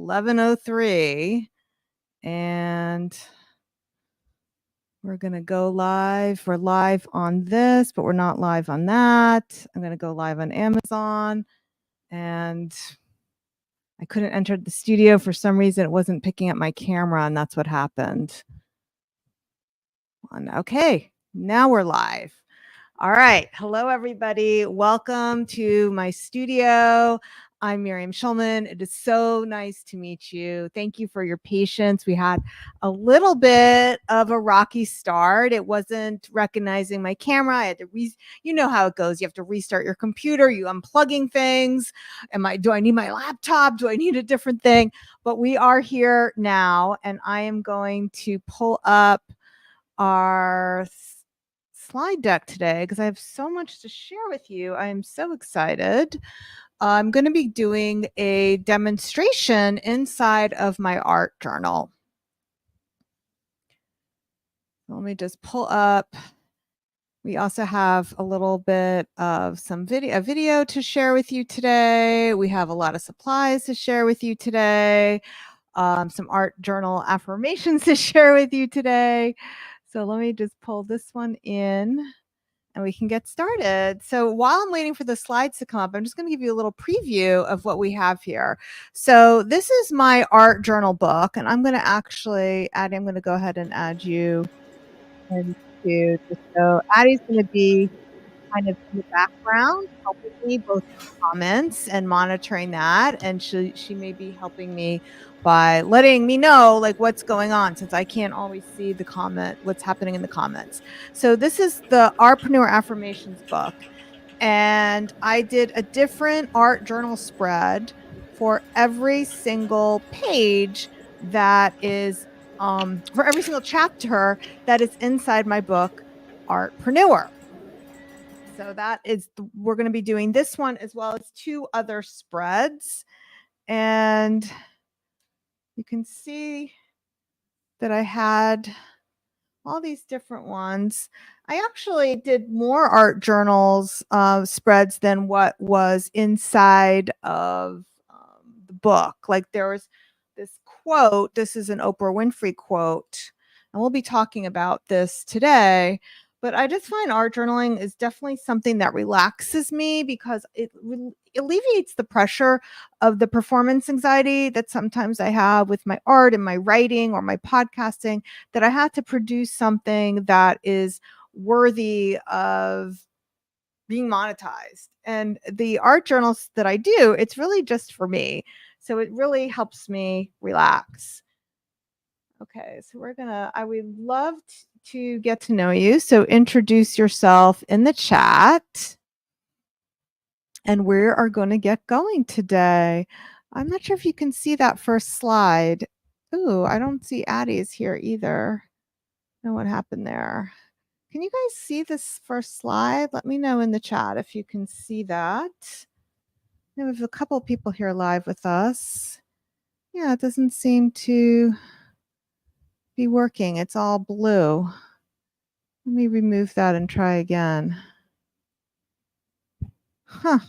11:03, and we're going to go live. We're live on this, but we're not live on that. I'm going to go live on Amazon, and I couldn't enter the studio for some reason. It wasn't picking up my camera, and that's what happened. Okay, now we're live. All right. Hello, everybody. Welcome to my studio. I'm Miriam Schulman. It is so nice to meet you. Thank you for your patience. We had a little bit of a rocky start. It wasn't recognizing my camera. I had to you know how it goes. You have to restart your computer. You unplugging things. Do I need my laptop? Do I need a different thing? But we are here now, and I am going to pull up our slide deck today because I have so much to share with you. I am so excited. I'm going to be doing a demonstration inside of my art journal. Let me just pull up. We also have a little bit of a video to share with you today. We have a lot of supplies to share with you today. Some art journal affirmations to share with you today. So let me just pull this one in and we can get started. So while I'm waiting for the slides to come up, I'm just going to give you a little preview of what we have here. So this is my art journal book, and I'm going to actually add, I'm going to go ahead and add you into this. So Addie's going to be kind of in the background helping me both in comments and monitoring that, and she may be helping me by letting me know like what's going on, since I can't always see what's happening in the comments. So this is the Artpreneur Affirmations book, and I did a different art journal spread for every single page that is for every single chapter that is inside my book Artpreneur. So that is, we're going to be doing this one as well as two other spreads. And you can see that I had all these different ones. I actually did more art journals spreads than what was inside of the book. Like there was this quote. This is an Oprah Winfrey quote, and we'll be talking about this today. But I just find art journaling is definitely something that relaxes me because it alleviates the pressure of the performance anxiety that sometimes I have with my art and my writing or my podcasting, that I had to produce something that is worthy of being monetized. And the art journals that I do, it's really just for me. So it really helps me relax. Okay, so I would love to get to know you. So introduce yourself in the chat. And we are going to get going today. I'm not sure if you can see that first slide. Ooh, I don't see Addie's here either. I don't know what happened there. Can you guys see this first slide? Let me know in the chat if you can see that. We have a couple of people here live with us. Yeah, it doesn't seem to be working. It's all blue. Let me remove that and try again. Huh.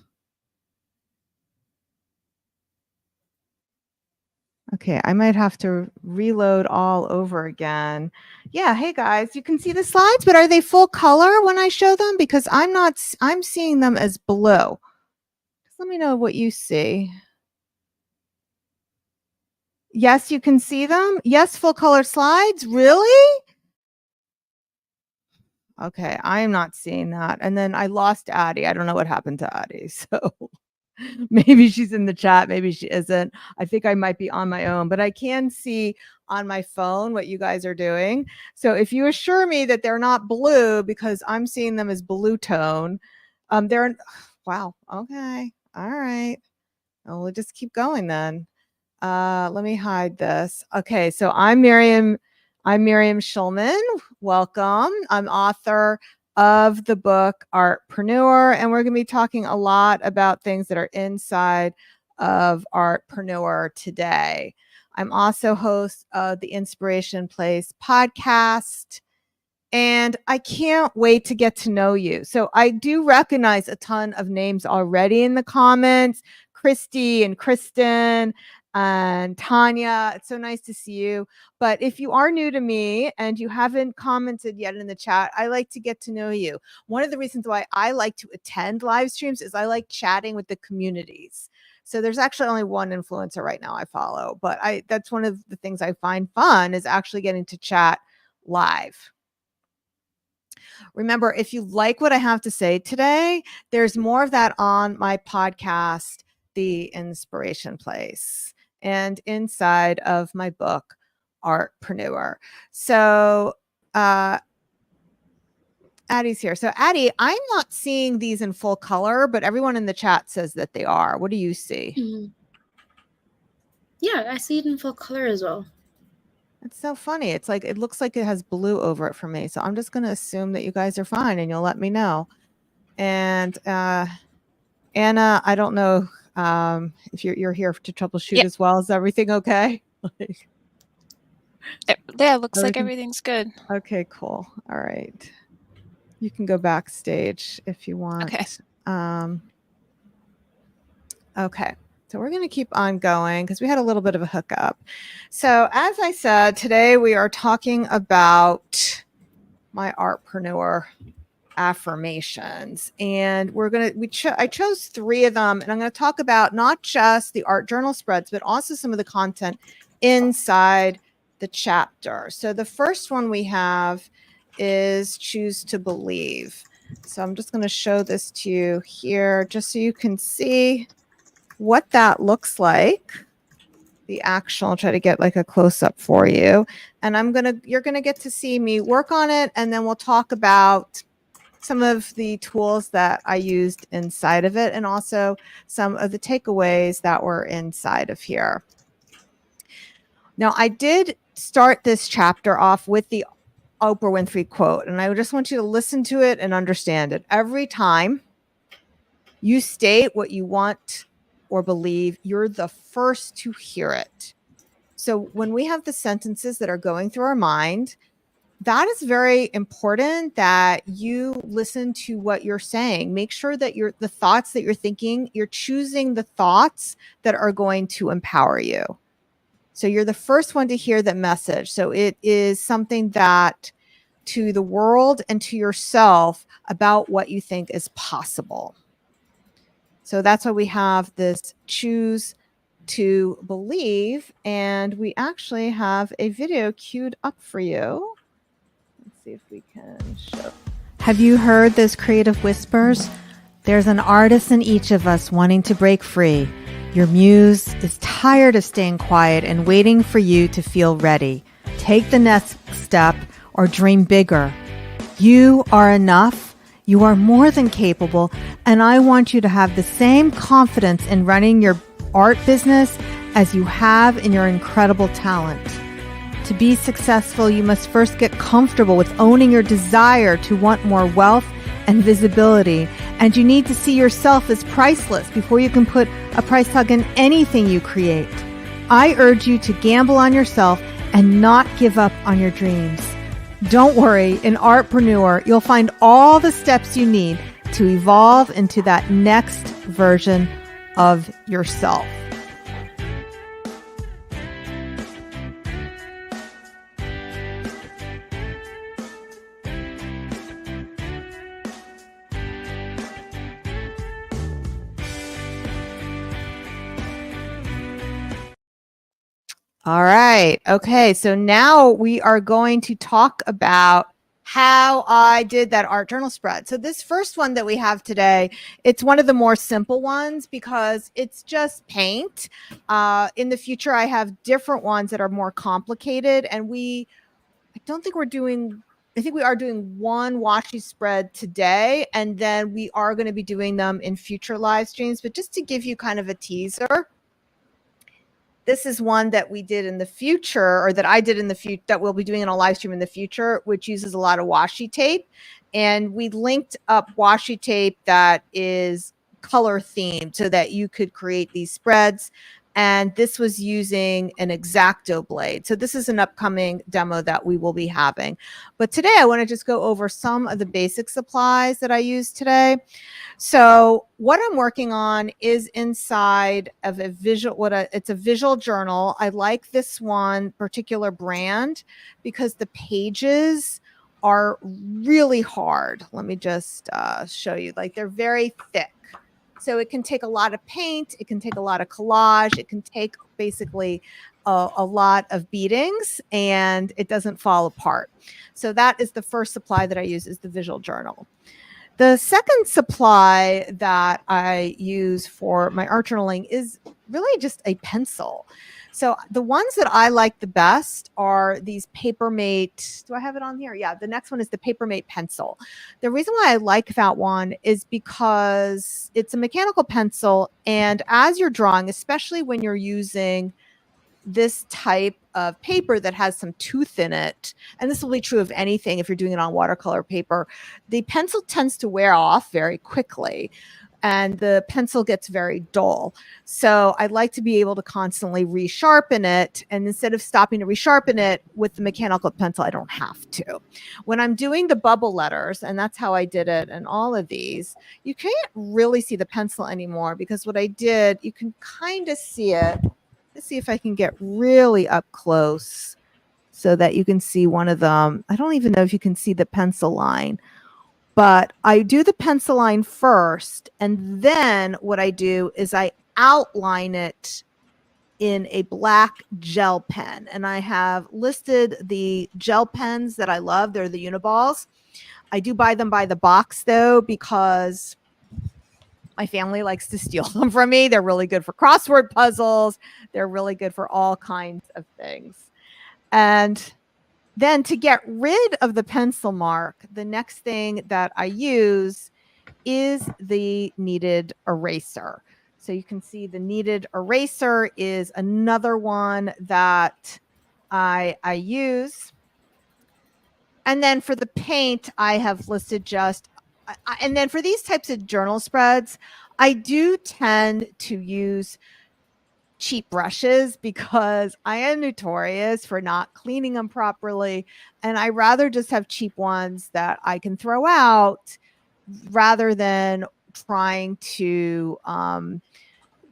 Okay, I might have to reload all over again. Yeah, hey guys, you can see the slides, but are they full color when I show them? Because I'm seeing them as blue. Just let me know what you see. Yes, you can see them. Yes, full color slides. Really? Okay, I am not seeing that. And then I lost Addie. I don't know what happened to Addie. So maybe she's in the chat, maybe she isn't. I think I might be on my own, but I can see on my phone what you guys are doing. So if you assure me that they're not blue, because I'm seeing them as blue tone, they're, wow, okay, all right. Well, we'll just keep going then. Let me hide this. Okay, so I'm Miriam Schulman. Welcome. I'm author of the book Artpreneur, and we're going to be talking a lot about things that are inside of Artpreneur today. I'm also host of the Inspiration Place podcast, and I can't wait to get to know you. So I do recognize a ton of names already in the comments, Christy and Kristen And Tanya, it's so nice to see you. But if you are new to me and you haven't commented yet in the chat, I like to get to know you. One of the reasons why I like to attend live streams is I like chatting with the communities. So there's actually only one influencer right now I follow, but that's one of the things I find fun is actually getting to chat live. Remember, if you like what I have to say today, there's more of that on my podcast, The Inspiration Place, and inside of my book, Artpreneur. So, Addie's here. So, Addie, I'm not seeing these in full color, but everyone in the chat says that they are. What do you see? Mm-hmm. Yeah, I see it in full color as well. It's so funny. It's like, it looks like it has blue over it for me. So I'm just going to assume that you guys are fine and you'll let me know. And Anna, I don't know if you're here to troubleshoot as well. Is everything okay? Yeah, looks like everything's good. Okay, cool. All right. You can go backstage if you want. Okay. Okay. So we're going to keep on going because we had a little bit of a hookup. So as I said, today we are talking about my Artpreneur affirmations, and I chose 3 of them, and I'm going to talk about not just the art journal spreads, but also some of the content inside the chapter. So the first one we have is choose to believe. So I'm just going to show this to you here just so you can see what that looks like. The actual, I'll try to get like a close-up for you. And you're going to get to see me work on it. And then we'll talk about some of the tools that I used inside of it and also some of the takeaways that were inside of here. Now, I did start this chapter off with the Oprah Winfrey quote, and I just want you to listen to it and understand it. Every time you state what you want or believe, you're the first to hear it. So when we have the sentences that are going through our mind, that is very important that you listen to what you're saying. Make sure that the thoughts that you're thinking, you're choosing the thoughts that are going to empower you. So you're the first one to hear that message. So it is something that to the world and to yourself about what you think is possible. So that's why we have this choose to believe. And we actually have a video queued up for you. Let's see if we can show. Have you heard those creative whispers? There's an artist in each of us wanting to break free. Your muse is tired of staying quiet and waiting for you to feel ready. Take the next step or dream bigger. You are enough. You are more than capable, and I want you to have the same confidence in running your art business as you have in your incredible talent. To be successful, you must first get comfortable with owning your desire to want more wealth and visibility, and you need to see yourself as priceless before you can put a price tag on anything you create. I urge you to gamble on yourself and not give up on your dreams. Don't worry, in Artpreneur, you'll find all the steps you need to evolve into that next version of yourself. All right. Okay. So now we are going to talk about how I did that art journal spread. So this first one that we have today, it's one of the more simple ones because it's just paint. In the future, I have different ones that are more complicated, and I think we are doing one washi spread today, and then we are going to be doing them in future live streams. But just to give you kind of a teaser, this is one that we did in the future, or that I did in the future, that we'll be doing in a live stream in the future, which uses a lot of washi tape. And we linked up washi tape that is color themed so that you could create these spreads. And this was using an X-Acto blade. So this is an upcoming demo that we will be having. But today I want to just go over some of the basic supplies that I use today. So what I'm working on is inside of a visual, it's a visual journal. I like this one particular brand because the pages are really hard. Let me just show you, like they're very thick. So it can take a lot of paint. It can take a lot of collage. It can take basically a lot of beatings, and it doesn't fall apart. So that is the first supply that I use, is the visual journal. The second supply that I use for my art journaling is really just a pencil. So the ones that I like the best are these Papermate. Do I have it on here? Yeah, the next one is the Papermate pencil. The reason why I like that one is because it's a mechanical pencil, and as you're drawing, especially when you're using this type of paper that has some tooth in it, and this will be true of anything if you're doing it on watercolor paper, the pencil tends to wear off very quickly and the pencil gets very dull. So I like to be able to constantly resharpen it. And instead of stopping to resharpen it with the mechanical pencil, I don't have to. When I'm doing the bubble letters, and that's how I did it in all of these, you can't really see the pencil anymore because what I did, you can kind of see it. Let's see if I can get really up close so that you can see one of them. I don't even know if you can see the pencil line, but I do the pencil line first. And then what I do is I outline it in a black gel pen. And I have listed the gel pens that I love. They're the Uniballs. I do buy them by the box though, because my family likes to steal them from me. They're really good for crossword puzzles. They're really good for all kinds of things. And then to get rid of the pencil mark, the next thing that I use is the kneaded eraser. So you can see the kneaded eraser is another one that I use. And then for the paint, I have listed just, and then for these types of journal spreads, I do tend to use cheap brushes because I am notorious for not cleaning them properly. And I rather just have cheap ones that I can throw out rather than trying to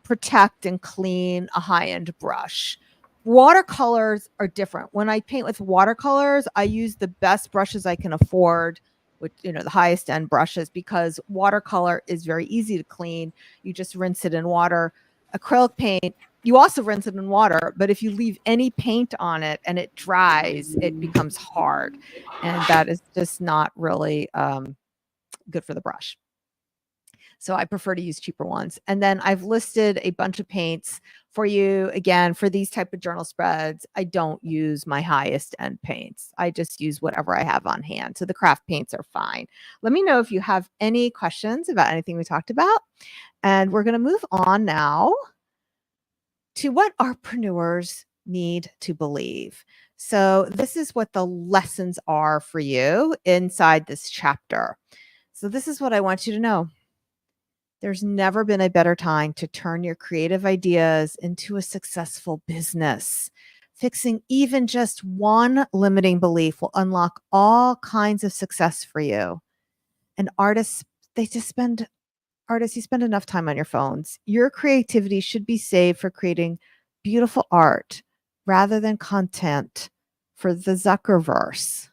protect and clean a high-end brush. Watercolors are different. When I paint with watercolors, I use the best brushes I can afford, with the highest end brushes, because watercolor is very easy to clean. You just rinse it in water. Acrylic paint, you also rinse it in water, but if you leave any paint on it and it dries, it becomes hard, and that is just not really good for the brush. So I prefer to use cheaper ones. And then I've listed a bunch of paints for you. Again, for these type of journal spreads, I don't use my highest end paints. I just use whatever I have on hand. So the craft paints are fine. Let me know if you have any questions about anything we talked about. And we're going to move on now to what artpreneurs need to believe. So this is what the lessons are for you inside this chapter. So this is what I want you to know. There's never been a better time to turn your creative ideas into a successful business. Fixing even just one limiting belief will unlock all kinds of success for you. And artists, you spend enough time on your phones. Your creativity should be saved for creating beautiful art rather than content for the Zuckerverse.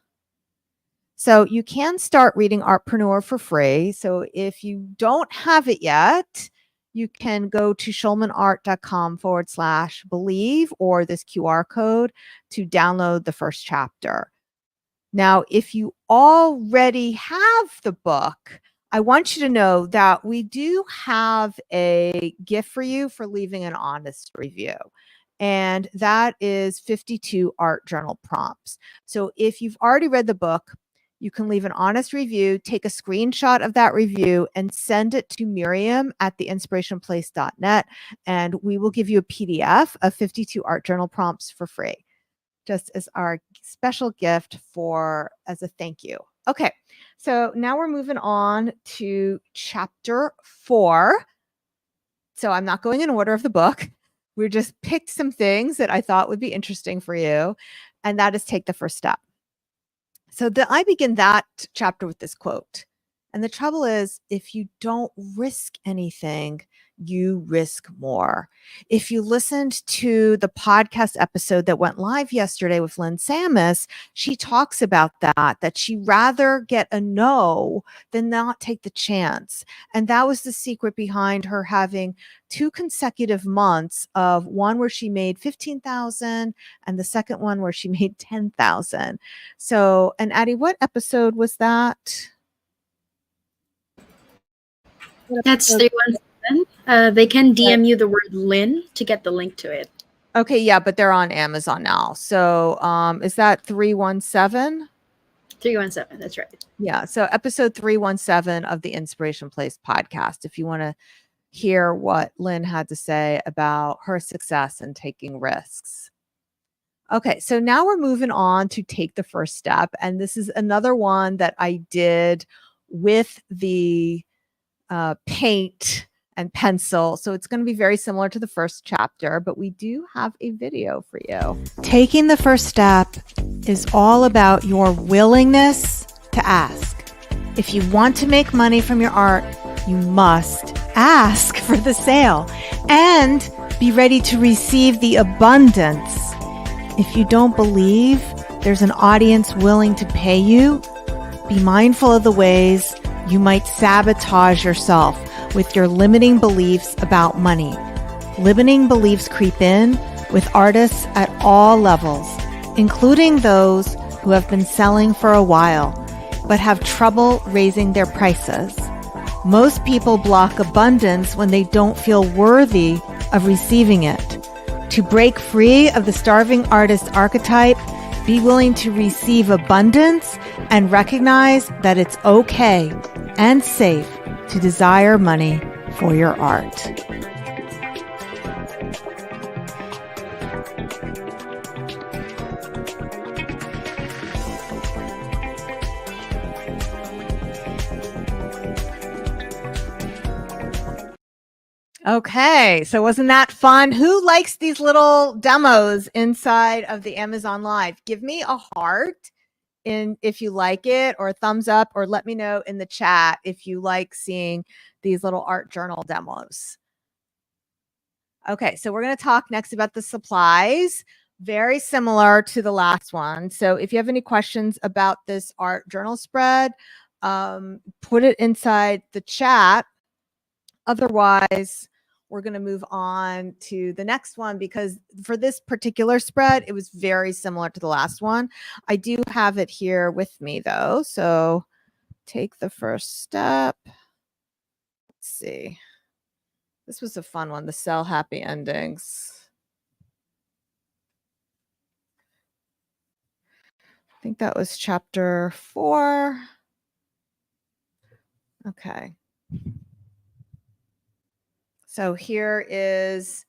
So you can start reading Artpreneur for free. So if you don't have it yet, you can go to schulmanart.com/believe or this QR code to download the first chapter. Now, if you already have the book, I want you to know that we do have a gift for you for leaving an honest review. And that is 52 art journal prompts. So if you've already read the book, you can leave an honest review, take a screenshot of that review, and send it to Miriam at theinspirationplace.net. And we will give you a PDF of 52 art journal prompts for free, just as our special gift as a thank you. Okay, so now we're moving on to chapter 4. So I'm not going in order of the book. We just picked some things that I thought would be interesting for you, and that is take the first step. So I begin that chapter with this quote. And the trouble is, if you don't risk anything, you risk more. If you listened to the podcast episode that went live yesterday with Lynn Samus, she talks about that she'd rather get a no than not take the chance. And that was the secret behind her having 2 consecutive months of one where she made 15,000 and the second one where she made 10,000. So, and Addie, what episode was that? That's 317. They can DM you the word Lynn to get the link to it. Okay, yeah, but they're on Amazon now. So is that 317? 317, that's right. Yeah, so episode 317 of the Inspiration Place podcast, if you want to hear what Lynn had to say about her success and taking risks. Okay, so now we're moving on to take the first step. And this is another one that I did with the paint and pencil. So it's going to be very similar to the first chapter, but we do have a video for you. Taking the first step is all about your willingness to ask. If you want to make money from your art, you must ask for the sale and be ready to receive the abundance. If you don't believe there's an audience willing to pay you, be mindful of the ways you might sabotage yourself with your limiting beliefs about money. Limiting beliefs creep in with artists at all levels, including those who have been selling for a while, but have trouble raising their prices. Most people block abundance when they don't feel worthy of receiving it. To break free of the starving artist archetype, be willing to receive abundance and recognize that it's okay and safe to desire money for your art. Okay, so wasn't that fun? Who likes these little demos inside of the Amazon Live? Give me a heart if you like it, or a thumbs up, or let me know in the chat if you like seeing these little art journal demos. Okay, so we're going to talk next about the supplies, very similar to the last one. So if you have any questions about this art journal spread, put it inside the chat. Otherwise, we're going to move on to the next one, because for this particular spread, it was very similar to the last one. I do have it here with me, though. So take the first step. Let's see. This was a fun one, the sell happy endings. I think that was chapter 4. Okay. So here is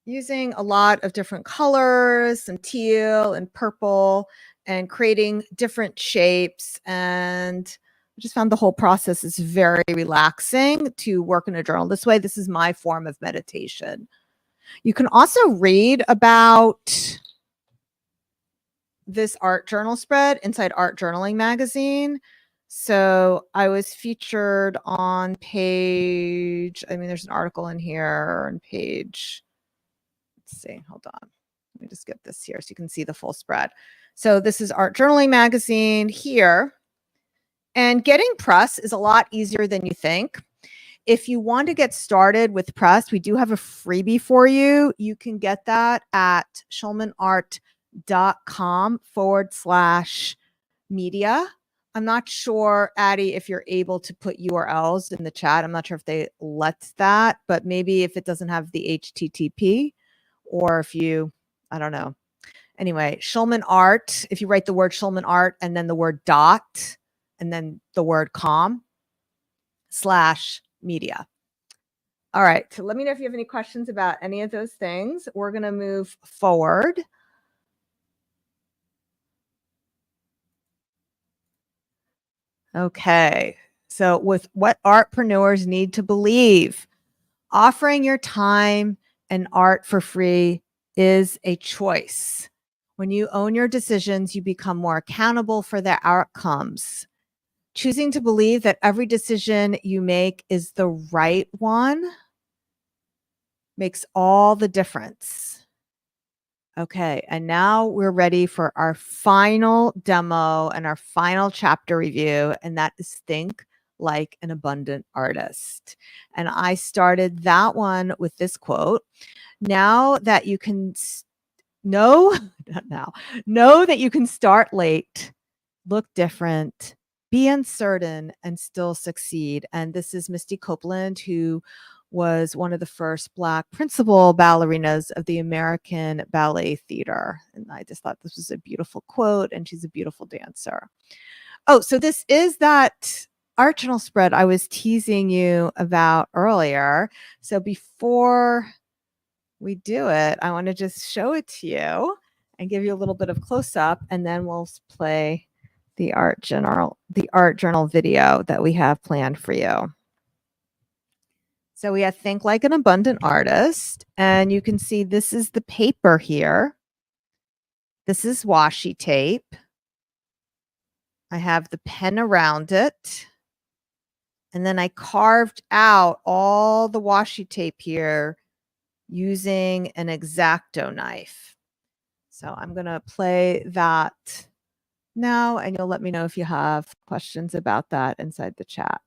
using a lot of different colors, some teal and purple, and creating different shapes. And I just found the whole process is very relaxing to work in a journal this way. This is my form of meditation. You can also read about this art journal spread inside Art Journaling magazine. So I was featured on page, there's an article in here on page, let's see, hold on. Let me just get this here so you can see the full spread. So this is Art Journaling magazine here. And getting press is a lot easier than you think. If you want to get started with press, we do have a freebie for you. You can get that at schulmanart.com/media. I'm not sure, Addie, if you're able to put URLs in the chat. I'm not sure if they let that, but maybe if it doesn't have the HTTP, or if you, I don't know. Anyway, Schulman Art, if you write the word Schulman Art and then the word dot and then the word com/media. All right, so let me know if you have any questions about any of those things. We're going to move forward. Okay, so with what artpreneurs need to believe, offering your time and art for free is a choice. When you own your decisions, you become more accountable for their outcomes. Choosing to believe that every decision you make is the right one makes all the difference. Okay, and now we're ready for our final demo and our final chapter review, and that is Think Like an Abundant Artist. And I started that one with this quote. Now that you can know that you can start late, look different, be uncertain, and still succeed. And this is Misty Copeland, who was one of the first Black principal ballerinas of the American Ballet Theater. And I just thought this was a beautiful quote, and she's a beautiful dancer. Oh, so this is that art journal spread I was teasing you about earlier. So before we do it, I want to just show it to you and give you a little bit of close up, and then we'll play the art journal video that we have planned for you. So we have Think Like an Abundant Artist, and you can see this is the paper here. This is washi tape. I have the pen around it. And then I carved out all the washi tape here using an X-Acto knife. So I'm going to play that now, and you'll let me know if you have questions about that inside the chat.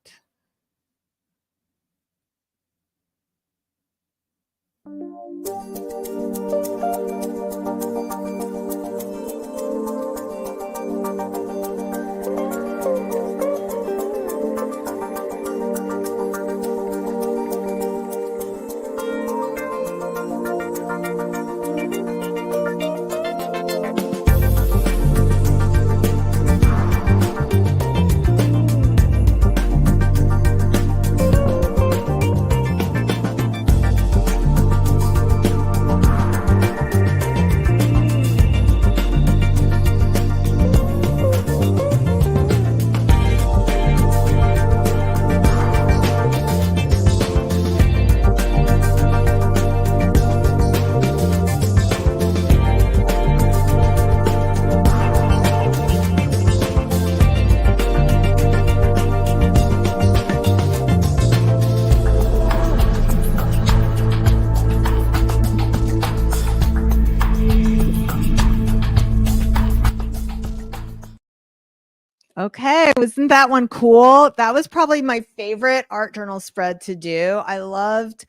Okay, wasn't that one cool? That was probably my favorite art journal spread to do. I loved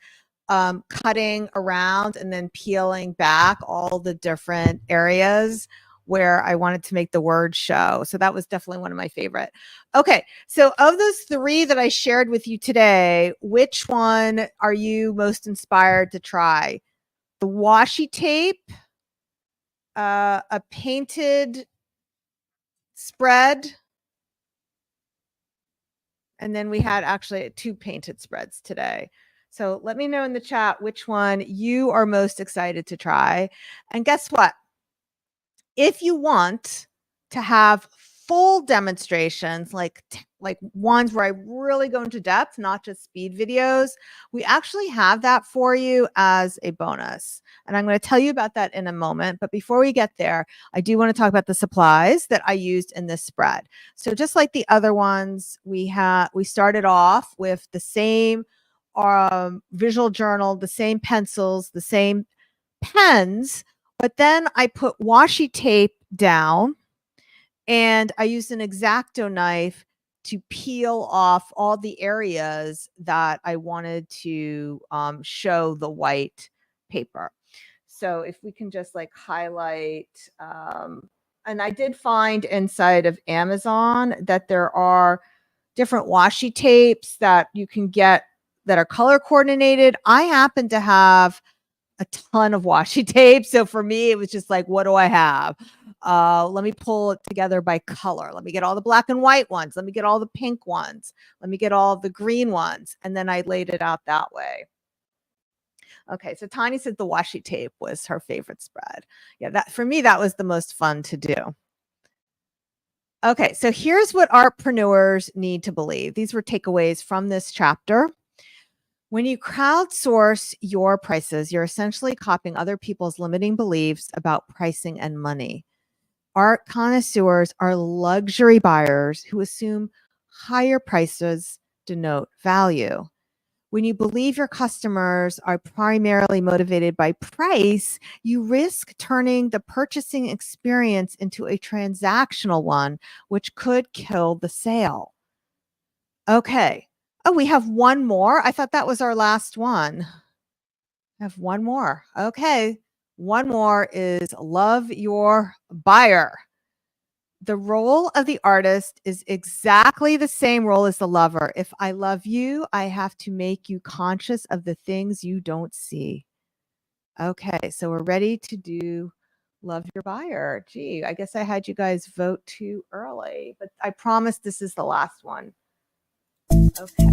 cutting around and then peeling back all the different areas where I wanted to make the word show. So that was definitely one of my favorite. Okay, so of those three that I shared with you today, which one are you most inspired to try? The washi tape, a painted spread, and then we had actually 2 painted spreads today. So let me know in the chat which one you are most excited to try. And guess what? If you want to have full demonstrations, like ones where I really go into depth, not just speed videos, we actually have that for you as a bonus. And I'm going to tell you about that in a moment. But before we get there, I do want to talk about the supplies that I used in this spread. So just like the other ones, we started off with the same visual journal, the same pencils, the same pens, but then I put washi tape down and I used an X-Acto knife to peel off all the areas that I wanted to show the white paper. So if we can just like highlight, and I did find inside of Amazon that there are different washi tapes that you can get that are color coordinated. I happen to have a ton of washi tape. So for me, it was just like, what do I have? Let me pull it together by color. Let me get all the black and white ones. Let me get all the pink ones. Let me get all the green ones. And then I laid it out that way. Okay, so Tani said the washi tape was her favorite spread. Yeah, that for me, that was the most fun to do. Okay, so here's what artpreneurs need to believe. These were takeaways from this chapter. When you crowdsource your prices, you're essentially copying other people's limiting beliefs about pricing and money. Art connoisseurs are luxury buyers who assume higher prices denote value. When you believe your customers are primarily motivated by price, you risk turning the purchasing experience into a transactional one, which could kill the sale. Okay. Oh, we have one more. I thought that was our last one. I have one more. Okay. One more is love your buyer. The role of the artist is exactly the same role as the lover. If I love you, I have to make you conscious of the things you don't see. Okay, so we're ready to do love your buyer. Gee, I guess I had you guys vote too early, but I promise this is the last one. Okay.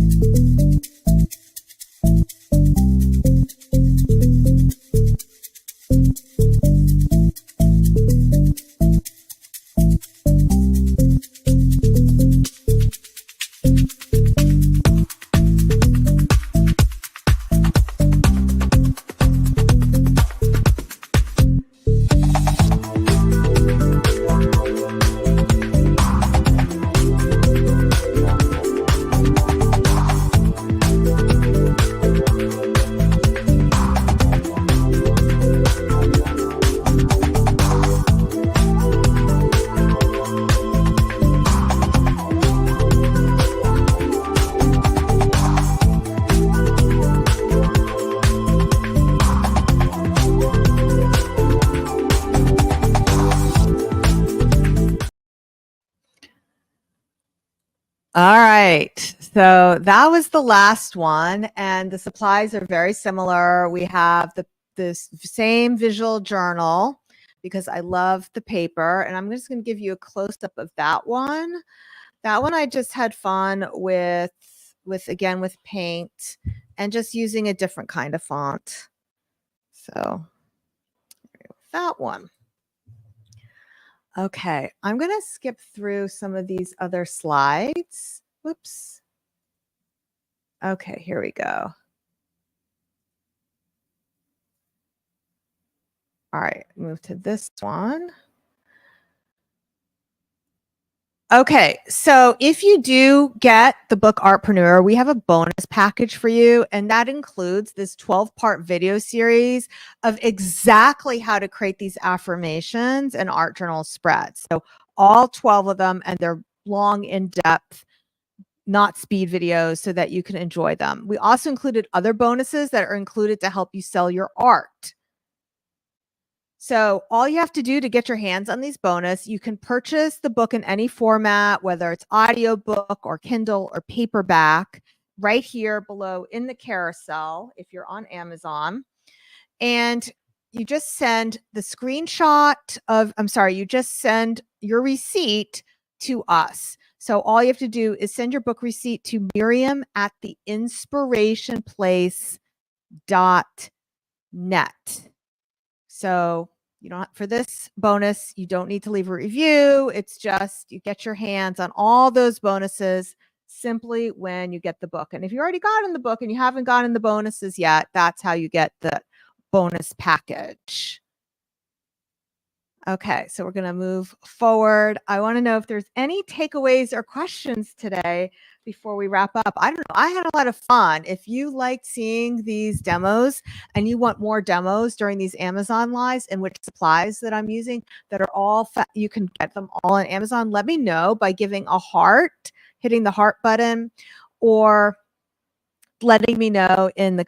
All right, so that was the last one, and the supplies are very similar. We have the same visual journal because I love the paper, and I'm just going to give you a close-up of that one. That one I just had fun with paint and just using a different kind of font. So that one. Okay, I'm going to skip through some of these other slides. Whoops. Okay, here we go. All right, move to this one. Okay, so if you do get the book Artpreneur, we have a bonus package for you, and that includes this 12-part video series of exactly how to create these affirmations and art journal spreads. So all 12 of them, and they're long, in-depth, not speed videos, so that you can enjoy them. We also included other bonuses that are included to help you sell your art. So all you have to do to get your hands on these bonus, you can purchase the book in any format, whether it's audiobook or Kindle or paperback, right here below in the carousel if you're on Amazon. And you just send the screenshot of, you just send your receipt to us. So all you have to do is send your book receipt to Miriam@theinspirationplace.net. So you don't, for this bonus, you don't need to leave a review. It's just you get your hands on all those bonuses simply when you get the book. And if you already gotten the book and you haven't gotten the bonuses yet, that's how you get the bonus package. Okay, so we're going to move forward. I want to know if there's any takeaways or questions today before we wrap up. I don't know. I had a lot of fun. If you liked seeing these demos and you want more demos during these Amazon lives and which supplies that I'm using that are all, you can get them all on Amazon, let me know by giving a heart, hitting the heart button, or letting me know in the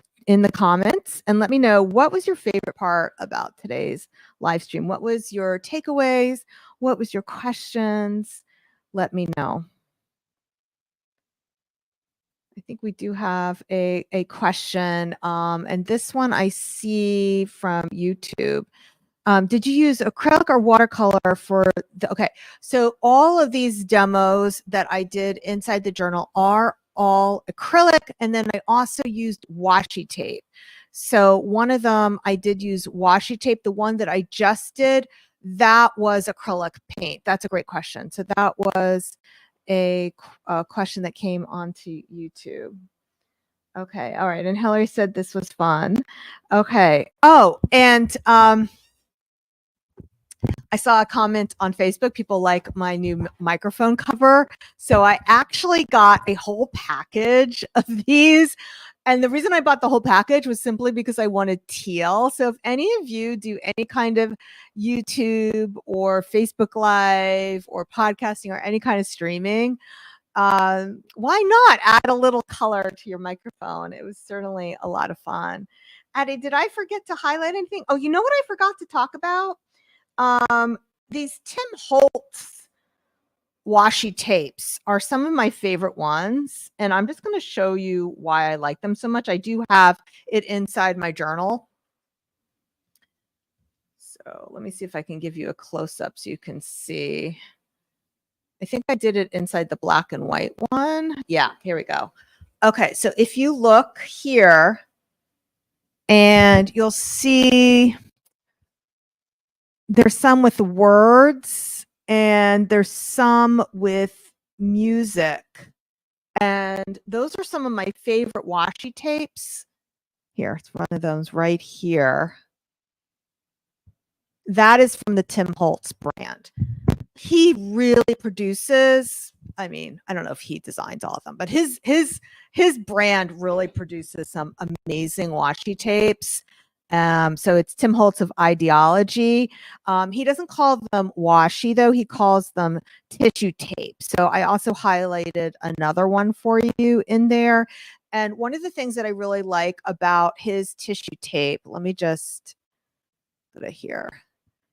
comments, and let me know what was your favorite part about today's live stream. What was your takeaways? What was your questions? Let me know. I think we do have a question, and this one I see from YouTube. Did you use acrylic or watercolor for the, okay, so all of these demos that I did inside the journal are all acrylic, and then I also used washi tape. So one of them I did use washi tape. The one that I just did, that was acrylic paint. That's a great question. So that was a question that came onto YouTube. Okay. All right. And Hillary said this was fun. Okay. Oh, and I saw a comment on Facebook. People like my new microphone cover. So I actually got a whole package of these. And the reason I bought the whole package was simply because I wanted teal. So if any of you do any kind of YouTube or Facebook Live or podcasting or any kind of streaming, why not add a little color to your microphone? It was certainly a lot of fun. Addie, did I forget to highlight anything? Oh, you know what I forgot to talk about? These Tim Holtz washi tapes are some of my favorite ones, and I'm just going to show you why I like them so much. I do have it inside my journal. So let me see if I can give you a close-up so you can see. I think I did it inside the black and white one. Yeah, here we go. Okay, so if you look here, and you'll see there's some with words and there's some with music. And those are some of my favorite washi tapes. Here, it's one of those right here. That is from the Tim Holtz brand. He really produces, I mean, I don't know if he designs all of them, but his brand really produces some amazing washi tapes. So it's Tim Holtz of Ideology. He doesn't call them washi though, he calls them tissue tape. So I also highlighted another one for you in there. And one of the things that I really like about his tissue tape, let me just put it here.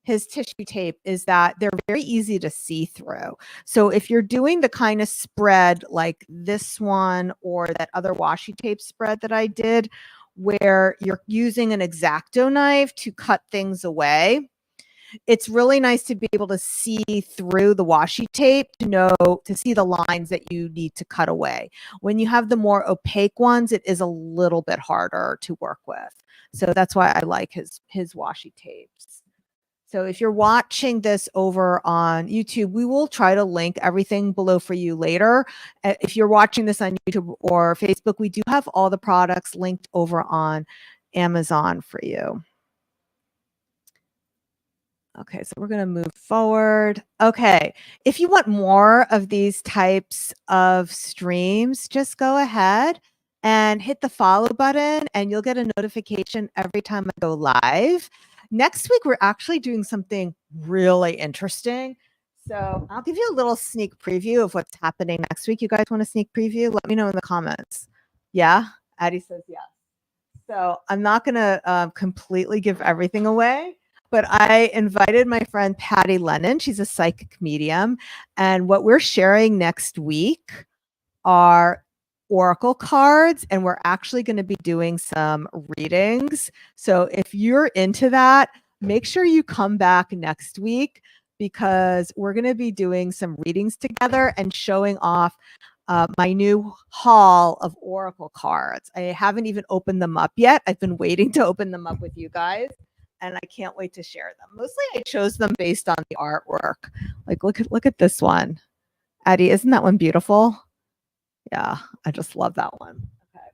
His tissue tape is that they're very easy to see through. So if you're doing the kind of spread like this one or that other washi tape spread that I did, where you're using an X-Acto knife to cut things away, it's really nice to be able to see through the washi tape to see the lines that you need to cut away. When you have the more opaque ones, it is a little bit harder to work with. So that's why I like his washi tapes. So if you're watching this over on YouTube, we will try to link everything below for you later. If you're watching this on YouTube or Facebook, we do have all the products linked over on Amazon for you. Okay, so we're going to move forward. Okay, if you want more of these types of streams, just go ahead and hit the follow button and you'll get a notification every time I go live. Next week, we're actually doing something really interesting. So I'll give you a little sneak preview of what's happening next week. You guys want a sneak preview? Let me know in the comments. Yeah? Addie says yes. So I'm not going to completely give everything away, but I invited my friend Patty Lennon. She's a psychic medium. And what we're sharing next week are oracle cards, and we're actually going to be doing some readings. So if you're into that, make sure you come back next week because we're going to be doing some readings together and showing off my new haul of oracle cards. I haven't even opened them up yet. I've been waiting to open them up with you guys, and I can't wait to share them. Mostly I chose them based on the artwork. Like look at this one. Addie, isn't that one beautiful? Yeah, I just love that one. Okay.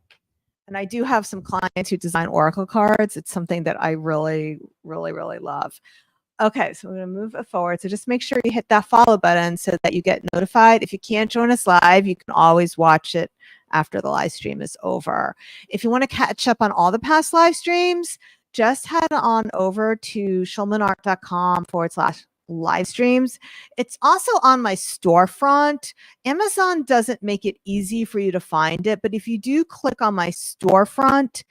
And I do have some clients who design oracle cards. It's something that I really, really, really love. Okay, so we're going to move it forward. So just make sure you hit that follow button so that you get notified. If you can't join us live, you can always watch it after the live stream is over. If you want to catch up on all the past live streams, just head on over to schulmanart.com/live streams. It's also on my storefront. Amazon doesn't make it easy for you to find it, but if you do click on my storefront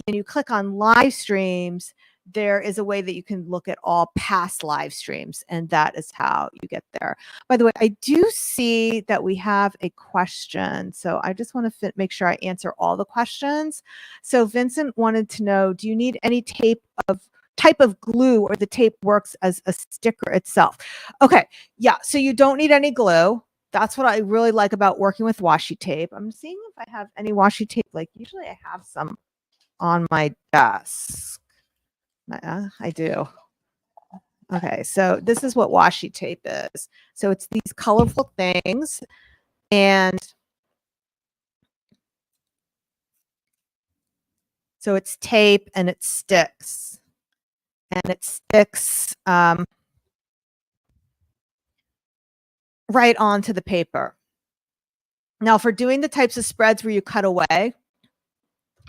and you click on live streams, there is a way that you can look at all past live streams, and that is how you get there. By the way, I do see that we have a question, so I just want to make sure I answer all the questions. So Vincent wanted to know, do you need any type of glue, or the tape works as a sticker itself? Okay, yeah, so you don't need any glue. That's what I really like about working with washi tape. I'm seeing if I have any washi tape. Like usually I have some on my desk. I do. Okay, so this is what washi tape is. So it's these colorful things, and So it's tape and it sticks. And it sticks right onto the paper. Now, for doing the types of spreads where you cut away,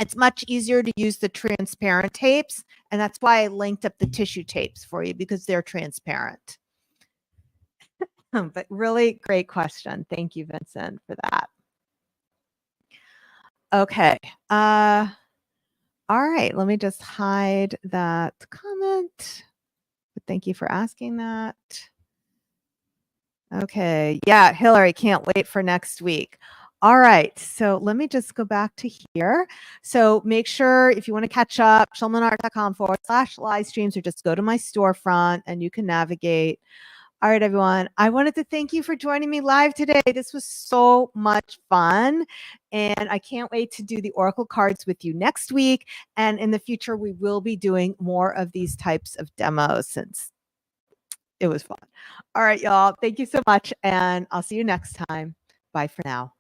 it's much easier to use the transparent tapes. And that's why I linked up the tissue tapes for you, because they're transparent. But really great question. Thank you, Vincent, for that. Okay. All right. Let me just hide that comment. But thank you for asking that. Okay. Yeah, Hillary, can't wait for next week. All right. So let me just go back to here. So make sure if you want to catch up, schulmanart.com/live streams, or just go to my storefront and you can navigate. All right, everyone. I wanted to thank you for joining me live today. This was so much fun. And I can't wait to do the Oracle cards with you next week. And in the future, we will be doing more of these types of demos since it was fun. All right, y'all. Thank you so much. And I'll see you next time. Bye for now.